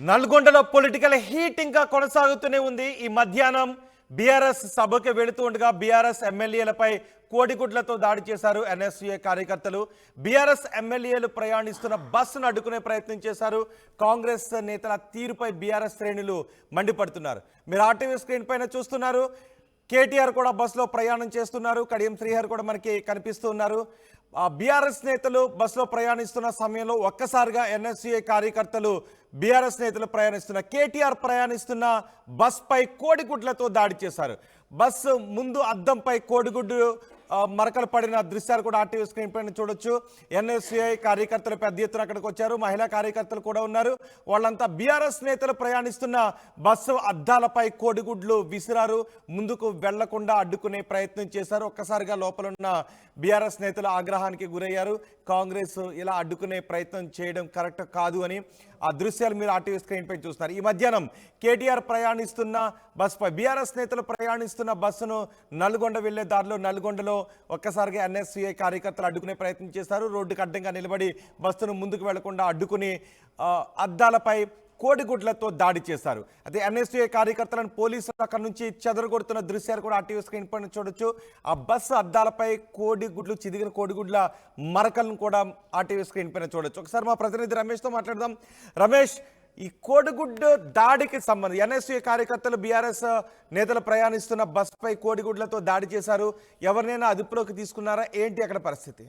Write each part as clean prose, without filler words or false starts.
నల్గొండలో political heat ఇంకా కొనసాగుతూనే ఉంది. ఈ మధ్యాహ్నం బీఆర్ఎస్ సభకు వెళుతూ ఉండగా బీఆర్ఎస్ ఎమ్మెల్యేలపై కోడిగుడ్లతో దాడి చేశారు ఎన్ఎస్యూఏ కార్యకర్తలు. బీఆర్ఎస్ ఎమ్మెల్యేలు ప్రయాణిస్తున్న బస్సును అడ్డుకునే ప్రయత్నం చేశారు. కాంగ్రెస్ నేతల తీరుపై బీఆర్ఎస్ శ్రేణులు మండిపడుతున్నారు. మీరు ఆర్టీవీ స్క్రీన్ పైన చూస్తున్నారు. కేటీఆర్ కూడా బస్సులో ప్రయాణం చేస్తున్నారు. కడియం శ్రీహర్ కూడా మనకి కనిపిస్తున్నారు. బీఆర్ఎస్ నేతలు బస్సులో ప్రయాణిస్తున్న సమయంలో ఒక్కసారిగా ఎన్ఎస్యూఏ కార్యకర్తలు బీఆర్ఎస్ నేతలు ప్రయాణిస్తున్న కేటీఆర్ ప్రయాణిస్తున్న బస్పై కోడిగుడ్లతో దాడి చేశారు. బస్సు ముందు అద్దంపై కోడిగుడ్డు మరకలు పడిన దృశ్యాలు కూడా ఆర్టీవీ స్క్రీన్ పైన చూడొచ్చు. ఎన్ఎస్యూఐ కార్యకర్తలు పెద్ద ఎత్తున అక్కడికి వచ్చారు. మహిళా కార్యకర్తలు కూడా ఉన్నారు. వాళ్ళంతా బీఆర్ఎస్ నేతలు ప్రయాణిస్తున్న బస్సు అద్దాలపై కోడిగుడ్లు విసిరారు. ముందుకు వెళ్లకుండా అడ్డుకునే ప్రయత్నం చేశారు. ఒక్కసారిగా లోపల ఉన్న బీఆర్ఎస్ నేతలు ఆగ్రహానికి గురయ్యారు. కాంగ్రెస్ ఇలా అడ్డుకునే ప్రయత్నం చేయడం కరెక్ట్ కాదు అని ఆ దృశ్యాలు మీరు ఆర్టీవీ స్క్రీన్ పై చూస్తున్నారు. ఈ మధ్యాహ్నం కేటీఆర్ ప్రయాణిస్తున్న బస్సుపై బీఆర్ఎస్ నేతలు ప్రయాణిస్తున్న బస్సును నల్గొండ వెళ్లే దారిలో నల్గొండలో ఒక్కసారిగా ఎన్ఎస్యూఐ కార్యకర్తలు అడ్డుకునే ప్రయత్నం చేశారు. రోడ్డుకు అడ్డంగా నిలబడి బస్సును ముందుకు వెళ్లకుండా అడ్డుకుని అద్దాలపై కోడిగుడ్లతో దాడి చేశారు. అదే ఎన్ఎస్యూఐ కార్యకర్తలను పోలీసులు అక్కడి నుంచి చెదరగొడుతున్న దృశ్యాలు కూడా ఆర్టీవీ స్క్రీన్ పైన చూడొచ్చు. ఆ బస్సు అద్దాలపై కోడిగుడ్లు చిదిగిన కోడిగుడ్ల మరకలను కూడా ఆర్టీవీ స్క్రీన్ పైన చూడొచ్చు. ఒకసారి మా ప్రతినిధి రమేష్తో మాట్లాడదాం. రమేష్, ఈ కోడిగుడ్డు దాడికి సంబంధించి ఎన్ఎస్యూఐ కార్యకర్తలు బీఆర్ఎస్ నేతలు ప్రయాణిస్తున్న బస్పై కోడిగుడ్లతో దాడి చేశారు. ఎవరినైనా అదుపులోకి తీసుకున్నారా? ఏంటి అక్కడ పరిస్థితి?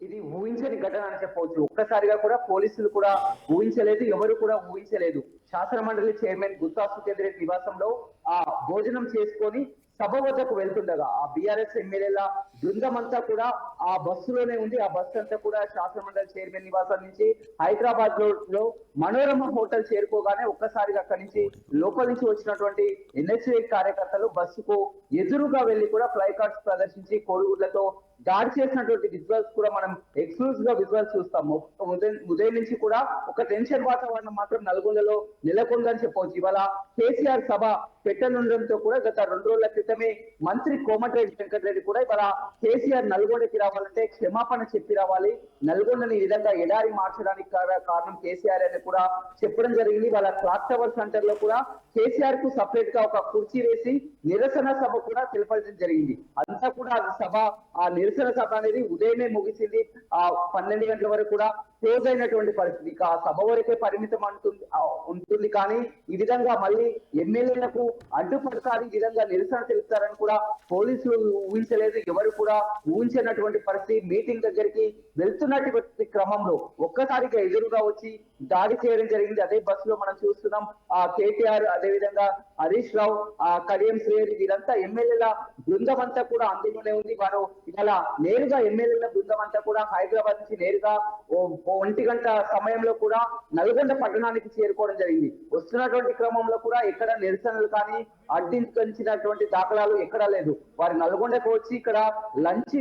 ఇది ఊహించని ఘటన అని చెప్పవచ్చు. ఒక్కసారిగా కూడా పోలీసులు కూడా ఊహించలేదు, ఎవరు కూడా ఊహించలేదు. శాసన మండలి చైర్మన్ గుత్తా సుఖేందర్ రెడ్డి నివాసంలో ఆ భోజనం చేసుకొని సభ వద్దకు వెళ్తుండగా ఆ బీఆర్ఎస్ ఎమ్మెల్యేల బృందం అంతా కూడా ఆ బస్సులోనే ఉంది. ఆ బస్సు అంతా కూడా శాసన మండలి చైర్మన్ నివాసం నుంచి హైదరాబాద్ లో మనోరమ హోటల్ చేరుకోగానే ఒక్కసారిగా అక్కడి నుంచి లోపల నుంచి వచ్చినటువంటి ఎన్ఎస్యూఐ కార్యకర్తలు బస్సుకు ఎదురుగా వెళ్లి కూడా ఫ్లై కార్డ్స్ ప్రదర్శించి కోడిగుడ్లతో దాడి చేసినటువంటి విజువల్స్ కూడా మనం ఎక్స్క్లూజివ్ గా విజువల్స్ చూస్తాము. ఉదయం నుంచి కూడా ఒక టెన్షన్ వాతావరణం మాత్రం నల్గొండలో నెలకొందని చెప్పవచ్చు. ఇవాళ కేసీఆర్ సభ పెట్టనుండడంతో కూడా గత 2 రోజుల క్రితమే మంత్రి కోమటిరెడ్డి వెంకటరెడ్డి కూడా ఇవాళ కేసీఆర్ నల్గొండకి రావాలంటే క్షమాపణ చెప్పి రావాలి, నల్గొండని ఈ విధంగా ఎడారి మార్చడానికి కారణం కేసీఆర్ అని కూడా చెప్పడం జరిగింది. వాళ్ళ క్లాక్ టవర్ సెంటర్ లో కూడా కేసీఆర్ కు సపరేట్ గా ఒక కుర్చీ వేసి నిరసన సభ కూడా తెలపడం జరిగింది. అంతా కూడా సభ ఆ నిరసన సభ అనేది ఉదయమే ముగిసింది. ఆ 12 గంటల వరకు కూడా క్లోజ్ అయినటువంటి పరిస్థితి. ఆ సభ వరకే పరిమితం ఉంటుంది. కానీ ఈ విధంగా మళ్ళీ ఎమ్మెల్యేలకు అడ్డుపడతారు, ఈ విధంగా నిరసన తెలుపుతారని కూడా పోలీసులు ఊహించలేదు, ఎవరు కూడా ఊహించినటువంటి పరిస్థితి. మీటింగ్ దగ్గరికి వెళ్తున్నటువంటి క్రమంలో ఒక్కసారిగా ఎదురుగా వచ్చి దాడి చేయడం జరిగింది. అదే బస్సులో మనం చూస్తున్నాం ఆ కేటీఆర్, అదే విధంగా హరీష్ రావు, ఆ కడియం శ్రీహరి, వీరంతా ఎమ్మెల్యేల బృందం అంతా కూడా అందులోనే ఉంది. వారు ఇలా నేరుగా ఎమ్మెల్యేల బృందం అంతా కూడా హైదరాబాద్ నుంచి నేరుగా 1 గంట సమయంలో కూడా నల్గొండ పట్టణానికి చేరుకోవడం జరిగింది. వస్తున్నటువంటి క్రమంలో కూడా ఎక్కడ నిరసనలు కానీ అడ్డించినటువంటి దాఖలాలు ఎక్కడా లేదు. వారు నల్గొండకు వచ్చి ఇక్కడ లంచ్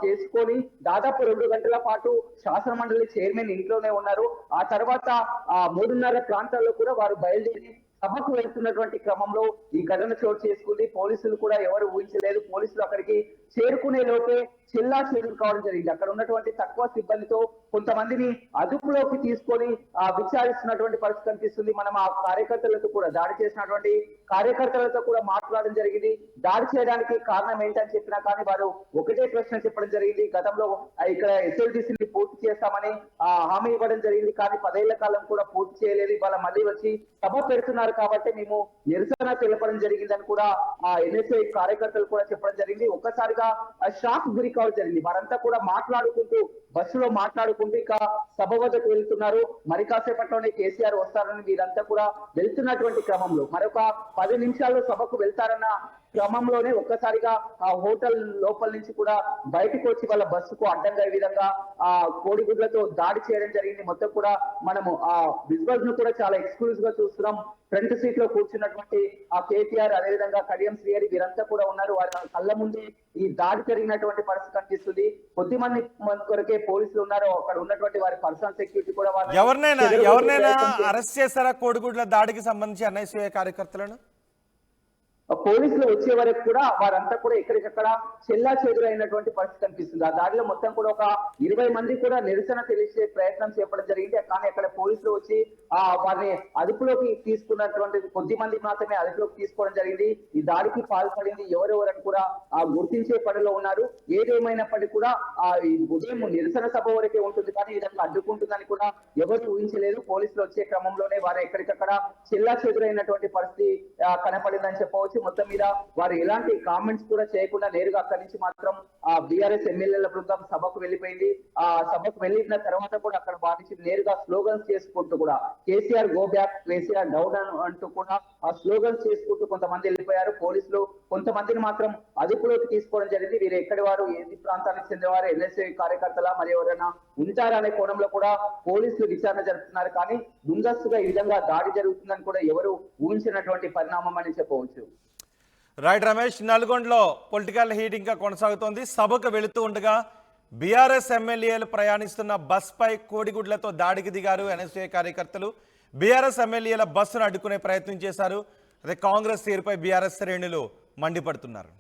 చేసుకొని దాదాపు 2 గంటల పాటు శాసన మండలి చైర్మన్ ఇంట్లోనే ఉన్నారు. ఆ తర్వాత 3:30 ప్రాంతాల్లో కూడా వారు బయలుదేరి సభకు వెళ్తున్నటువంటి క్రమంలో ఈ ఘటన చోటు చేసుకుంది. పోలీసులు కూడా ఎవరు ఊహించలేదు. పోలీసులు అక్కడికి చేరుకునే లోపే చెల్లా చెదురు కావడం జరిగింది. అక్కడ ఉన్నటువంటి తక్కువ సిబ్బందితో కొంతమందిని అదుపులోకి తీసుకొని విచారిస్తున్నటువంటి పరిస్థితి కనిపిస్తుంది. మనం ఆ కార్యకర్తలతో కూడా దాడి చేసినటువంటి కార్యకర్తలతో కూడా మాట్లాడడం జరిగింది. దాడి చేయడానికి కారణం ఏంటని చెప్పినా కానీ వారు ఒకటే ప్రశ్న చెప్పడం జరిగింది. గతంలో ఇక్కడ ఎస్ఎల్టీసీని పూర్తి చేస్తామని హామీ ఇవ్వడం జరిగింది. కానీ 10 ఏళ్ల కాలం కూడా పూర్తి చేయలేదు. ఇవాళ మళ్ళీ వచ్చి సభ పెడుతున్నారు కాబట్టి మేము నిరసన తెలపడం జరిగిందని కూడా ఆ ఎన్ఎస్ఐ కార్యకర్తలు కూడా చెప్పడం జరిగింది. ఒక్కసారిగా షాక్ గురి కావడం జరిగింది. వారంతా కూడా మాట్లాడుకుంటూ బస్సులో మాట్లాడుకుంటూ ఇక సభ వద్దకు వెళ్తున్నారు. మరి కాసేపట్లోనే కేసీఆర్ వస్తారని వీరంతా కూడా వెళ్తున్నటువంటి క్రమంలో మరొక 10 నిమిషాల్లో సభకు వెళ్తారన్న క్రమంలోనే ఒక్కసారిగా ఆ హోటల్ లోపల నుంచి కూడా బయటకు వచ్చి వాళ్ళ బస్సుకు అడ్డంగా ఈ విధంగా ఆ కోడిగుడ్లతో దాడి చేయడం జరిగింది. మొత్తం కూడా మనము ఆ విజువల్స్ ను కూడా చాలా ఎక్స్క్లూజివ్ గా చూస్తున్నాం. ఫ్రంట్ సీట్ లో కూర్చున్నటువంటి ఆ కేటీఆర్, అదేవిధంగా కడియం శ్రీహరి వీరంతా కూడా ఉన్నారు. వారి కళ్ళ ముందు ఈ దాడి జరిగినటువంటి పరిస్థితి కనిపిస్తుంది. కొద్ది మంది కొరకే పోలీసులు ఉన్నారు. అక్కడ ఉన్నటువంటి వారి పర్సనల్ సెక్యూరిటీ కూడా ఎవరినైనా అరెస్ట్ చేస్తారా కోడిగుడ్ల దాడికి సంబంధించి ఎన్ఎస్యూఐ కార్యకర్తలను? పోలీసులు వచ్చే వరకు కూడా వారంతా కూడా ఎక్కడికక్కడ చెల్లా చెదురైనటువంటి పరిస్థితి కనిపిస్తుంది. ఆ దాడిలో మొత్తం కూడా ఒక 20 మంది కూడా నిరసన తెలిసే ప్రయత్నం చేపడం జరిగింది. కానీ అక్కడ పోలీసులు వచ్చి వారిని అదుపులోకి తీసుకున్నటువంటి కొద్ది మంది మాత్రమే అదుపులోకి తీసుకోవడం జరిగింది. ఈ దాడికి పాల్పడింది ఎవరెవరని కూడా గుర్తించే పనిలో ఉన్నారు. ఏదేమైనప్పటికీ కూడా ఈ ఉదయం నిరసన సభ వరకే ఉంటుంది, కానీ ఈ విధంగా అడ్డుకుంటుందని కూడా ఎవరు ఊహించలేదు. పోలీసులు వచ్చే క్రమంలోనే వారు ఎక్కడికక్కడ చెల్లా చెదురైనటువంటి పరిస్థితి కనపడిందని చెప్పవచ్చు. మొత్తం మీద వారు ఎలాంటి కామెంట్స్ కూడా చేయకుండా నేరుగా అక్కడి నుంచి మాత్రం బీఆర్ఎస్ ఎమ్మెల్యేల బృందం సభకు వెళ్ళిపోయింది. ఆ సభకు వెళ్ళిన తర్వాత కూడా అక్కడ వారి నుంచి నేరుగా స్లోగన్స్ చేసుకుంటూ కూడా KCR go back, KCR down అంటూ కూడా ఆ స్లోగన్స్ చేసుకుంటూ కొంతమంది వెళ్ళిపోయారు. పోలీసులు కొంతమందిని మాత్రం అదుపులోకి తీసుకోవడం జరిగింది. వీరు ఎక్కడి వారు, ఏది ప్రాంతానికి చెందేవారు, ఎన్ఎస్ఏ కార్యకర్తల మరి ఎవరైనా ఉంటారా అనే కోణంలో కూడా పోలీసులు విచారణ జరుపుతున్నారు. కానీ ముందస్తుగా ఈ విధంగా దాడి జరుగుతుందని కూడా ఎవరు ఊహించినటువంటి పరిణామం అని చెప్పవచ్చు. రైట్ రమేష్, నల్గొండలో పొలిటికల్ హీట్ ఇంకా కొనసాగుతోంది. సభకు వెళుతూ ఉండగా బీఆర్ఎస్ ఎమ్మెల్యేలు ప్రయాణిస్తున్న బస్పై కోడిగుడ్లతో దాడికి దిగారు ఎన్ఎస్ఏ కార్యకర్తలు. బీఆర్ఎస్ ఎమ్మెల్యేల బస్సును అడ్డుకునే ప్రయత్నం చేశారు. అదే కాంగ్రెస్ తీరుపై బీఆర్ఎస్ శ్రేణులు మండిపడుతున్నారు.